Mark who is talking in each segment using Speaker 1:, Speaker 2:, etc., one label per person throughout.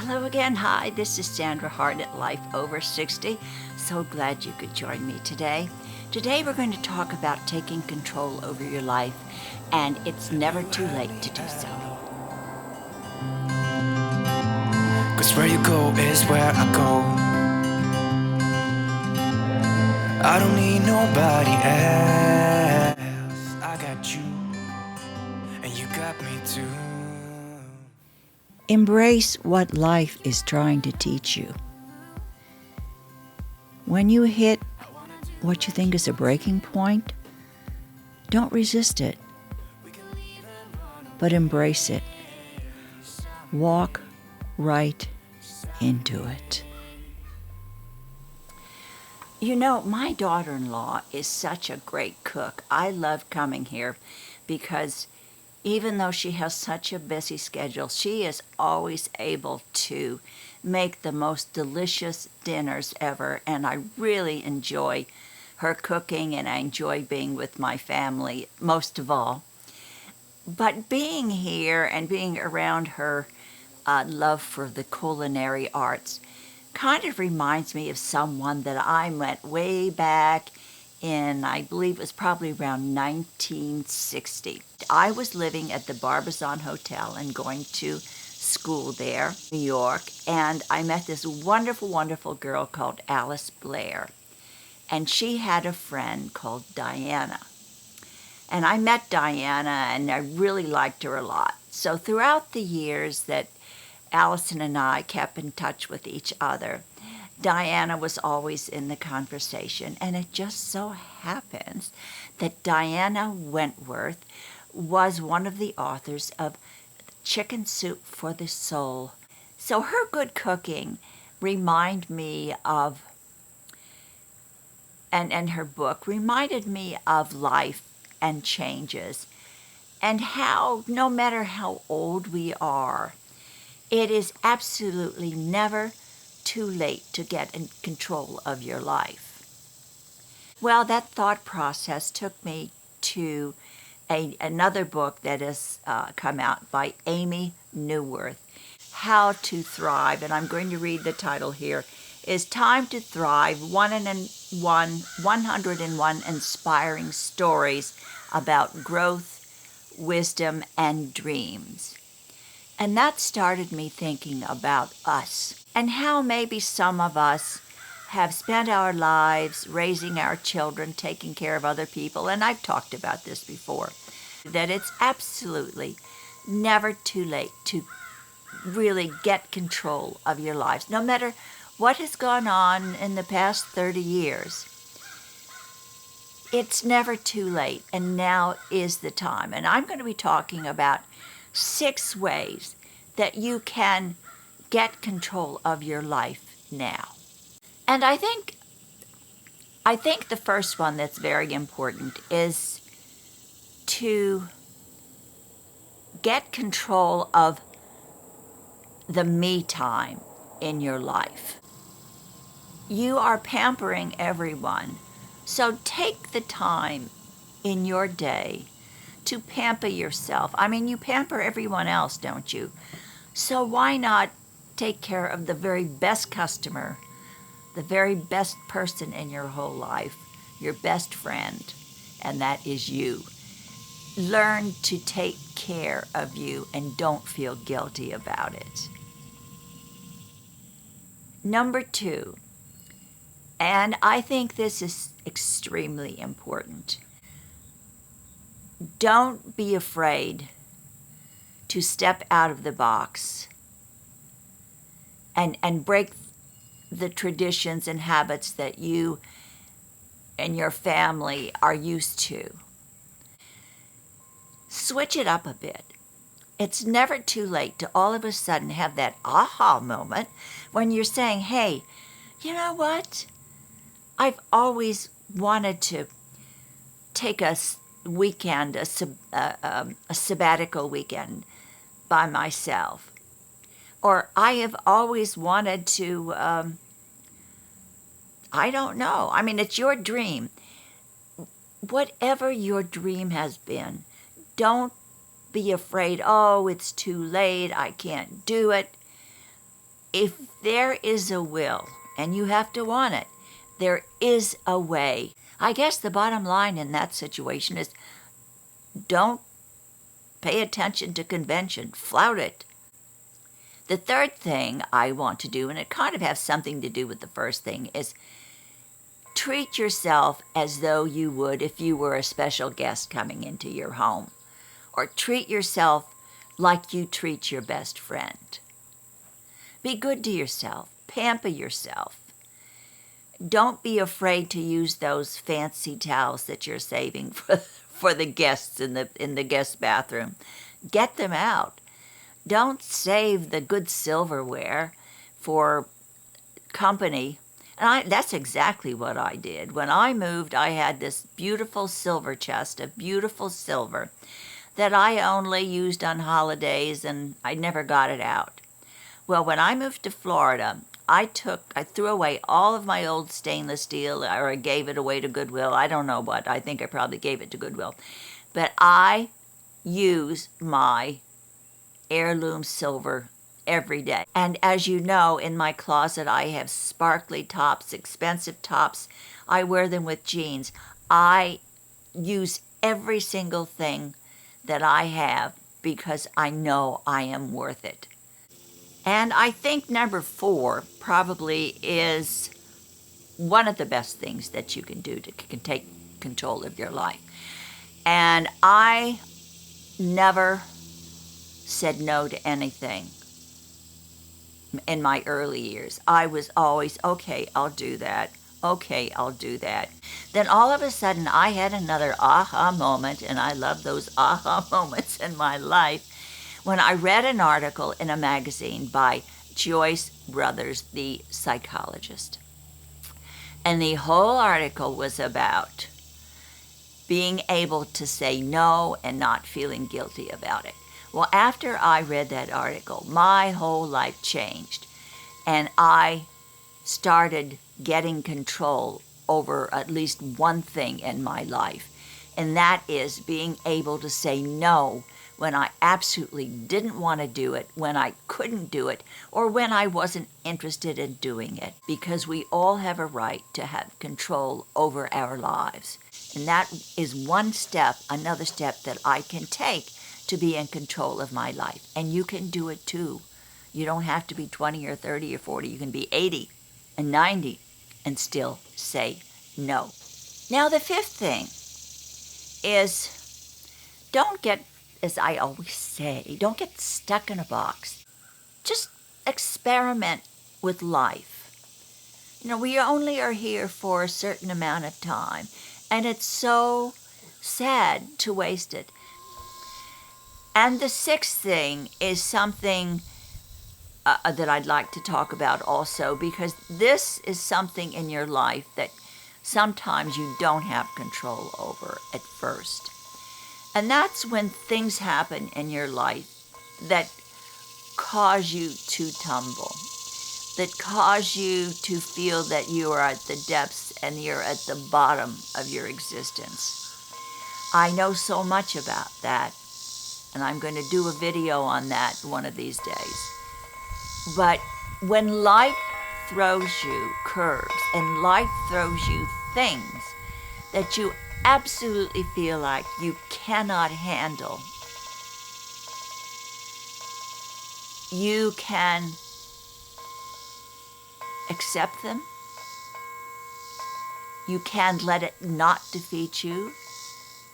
Speaker 1: Hello again. Hi, this is sandrashart at Life Over 60. So glad you could join me today. Today we're going to talk about taking control over your life, and it's never too late to do so.
Speaker 2: 'Cause where you go is where I go. I don't need nobody else. I got you, and you got me too.
Speaker 1: Embrace what life is trying to teach you. When you hit what you think is a breaking point, don't resist it, but embrace it. Walk right into it. You know, my daughter-in-law is such a great cook. I love coming here because even though she has such a busy schedule, she is always able to make the most delicious dinners ever, and I really enjoy her cooking, and I enjoy being with my family most of all. But being here and being around her love for the culinary arts kind of reminds me of someone that I met way back in, I believe it was probably around 1960. I was living at the Barbizon Hotel and going to school there, New York, and I met this wonderful, wonderful girl called Alice Blair. And she had a friend called Diana. And I met Diana, and I really liked her a lot. So throughout the years that Allison and I kept in touch with each other, Diana was always in the conversation, and it just so happens that Diana Wentworth was one of the authors of Chicken Soup for the Soul. So her good cooking reminded me of, and her book reminded me of life and changes, and how no matter how old we are, it is absolutely never too late to get in control of your life. Well, that thought process took me to another book that has come out by Amy Newworth, How to Thrive, and I'm going to read the title here, is Time to Thrive, 101 Inspiring Stories About Growth, Wisdom, and Dreams. And that started me thinking about us and how maybe some of us have spent our lives raising our children, taking care of other people, and I've talked about this before, that it's absolutely never too late to really get control of your lives. No matter what has gone on in the past 30 years, it's never too late, and now is the time. And I'm going to be talking about 6 ways that you can get control of your life now. And I think the first one that's very important is to get control of the me time in your life. You are pampering everyone, so take the time in your day to pamper yourself. I mean, you pamper everyone else, don't you? So why not take care of the very best customer, the very best person in your whole life, your best friend, and that is you. Learn to take care of you and don't feel guilty about it. Number 2, and I think this is extremely important, don't be afraid to step out of the box and break the traditions and habits that you and your family are used to. Switch it up a bit. It's never too late to all of a sudden have that aha moment when you're saying, hey, you know what? I've always wanted to take a weekend, a sabbatical weekend by myself. Or I have always wanted to, I don't know. I mean, it's your dream. Whatever your dream has been, don't be afraid, oh, it's too late, I can't do it. if there is a will, and you have to want it, there is a way. I guess the bottom line in that situation is don't pay attention to convention. Flout it. The third thing I want to do, and it kind of has something to do with the first thing, is treat yourself as though you would if you were a special guest coming into your home. Or treat yourself like you treat your best friend. Be good to yourself. Pamper yourself. Don't be afraid to use those fancy towels that you're saving for the guests in the guest bathroom. Get them out. Don't save the good silverware for company. And that's exactly what I did. When I moved, I had this beautiful silver chest of beautiful silver that I only used on holidays, and I never got it out. Well, when I moved to Florida, I threw away all of my old stainless steel, or I gave it away to Goodwill. I don't know what. I think I probably gave it to Goodwill. But I use my heirloom silver every day. And as you know, in my closet, I have sparkly tops, expensive tops. I wear them with jeans. I use every single thing that I have because I know I am worth it. And I think number 4 probably is one of the best things that you can do to take control of your life. And I never said no to anything in my early years. I was always, okay, I'll do that. Okay, I'll do that. Then all of a sudden I had another aha moment, and I love those aha moments in my life, when I read an article in a magazine by Joyce Brothers, the psychologist. And the whole article was about being able to say no and not feeling guilty about it. Well, after I read that article, my whole life changed, and I started getting control over at least one thing in my life, and that is being able to say no when I absolutely didn't want to do it, when I couldn't do it, or when I wasn't interested in doing it, because we all have a right to have control over our lives. And that is another step that I can take to be in control of my life. And you can do it too. You don't have to be 20 or 30 or 40. You can be 80 and 90 and still say no. Now, the fifth thing is, don't get, as I always say, don't get stuck in a box. Just experiment with life. You know, we only are here for a certain amount of time, and it's so sad to waste it. And the sixth thing is something that I'd like to talk about also, because this is something in your life that sometimes you don't have control over at first. And that's when things happen in your life that cause you to tumble, that cause you to feel that you are at the depths and you're at the bottom of your existence. I know so much about that, and I'm going to do a video on that one of these days. But when life throws you curves and life throws you things that you absolutely feel like you cannot handle, you can accept them. You can let it not defeat you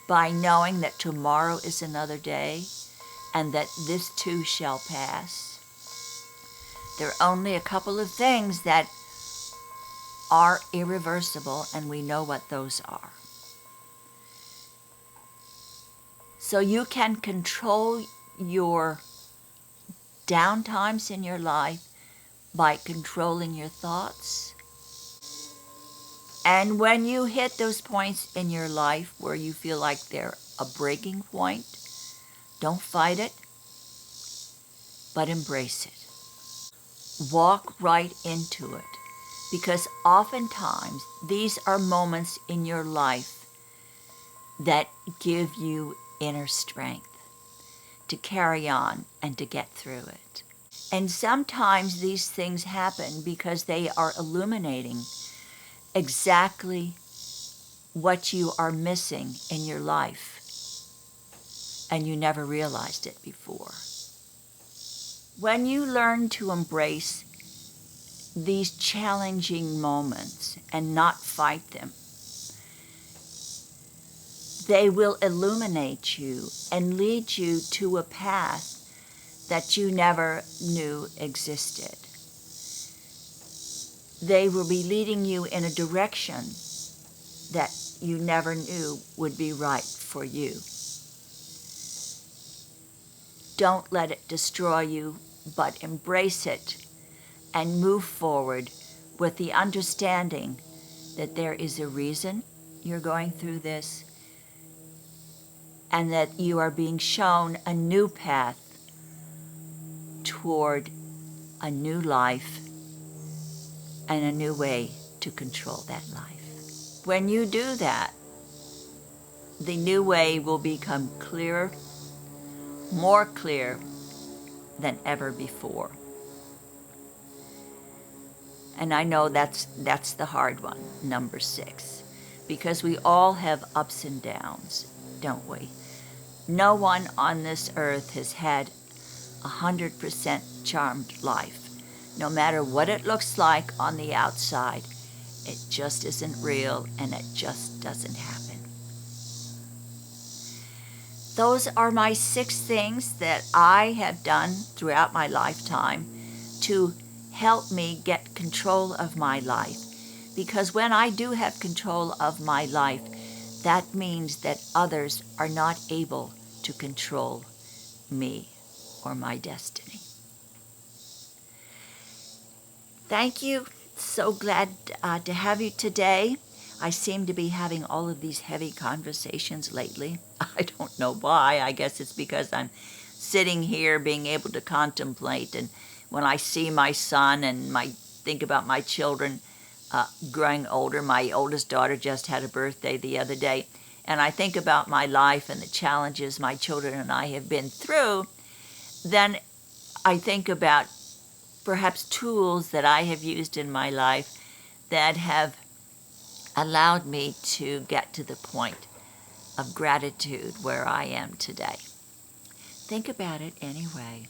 Speaker 1: by knowing that tomorrow is another day and that this too shall pass. There are only a couple of things that are irreversible, and we know what those are. So you can control your downtimes in your life by controlling your thoughts. And when you hit those points in your life where you feel like they're a breaking point, don't fight it, but embrace it. Walk right into it, because oftentimes these are moments in your life that give you inner strength to carry on and to get through it. And sometimes these things happen because they are illuminating exactly what you are missing in your life, and you never realized it before. When you learn to embrace these challenging moments and not fight them, they will illuminate you and lead you to a path that you never knew existed. They will be leading you in a direction that you never knew would be right for you. Don't let it destroy you, but embrace it and move forward with the understanding that there is a reason you're going through this, and that you are being shown a new path toward a new life and a new way to control that life. When you do that, the new way will become clearer, more clear than ever before. And I know that's the hard one, number 6, because we all have ups and downs, don't we? No one on this earth has had 100% charmed life. No matter what it looks like on the outside, it just isn't real, and it just doesn't happen. Those are my 6 things that I have done throughout my lifetime to help me get control of my life. Because when I do have control of my life, that means that others are not able to control me or my destiny. Thank you. So glad to have you today. I seem to be having all of these heavy conversations lately. I don't know why. I guess it's because I'm sitting here being able to contemplate, and when I see my son and think about my children growing older. My oldest daughter just had a birthday the other day, and I think about my life and the challenges my children and I have been through. Then I think about perhaps tools that I have used in my life that have allowed me to get to the point of gratitude where I am today. Think about it anyway.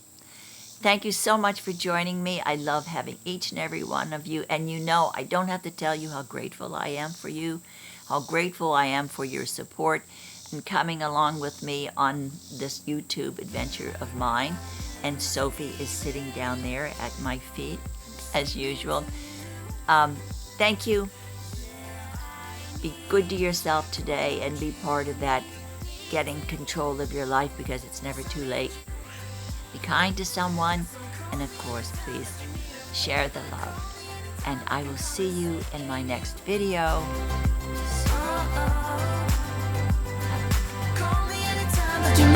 Speaker 1: Thank you so much for joining me. I love having each and every one of you. And you know, I don't have to tell you how grateful I am for you, how grateful I am for your support and coming along with me on this YouTube adventure of mine. And Sophie is sitting down there at my feet, as usual. Thank you. Be good to yourself today and be part of that getting control of your life, because it's never too late. Be kind to someone, and of course, please share the love. And I will see you in my next video.
Speaker 2: Call me anytime.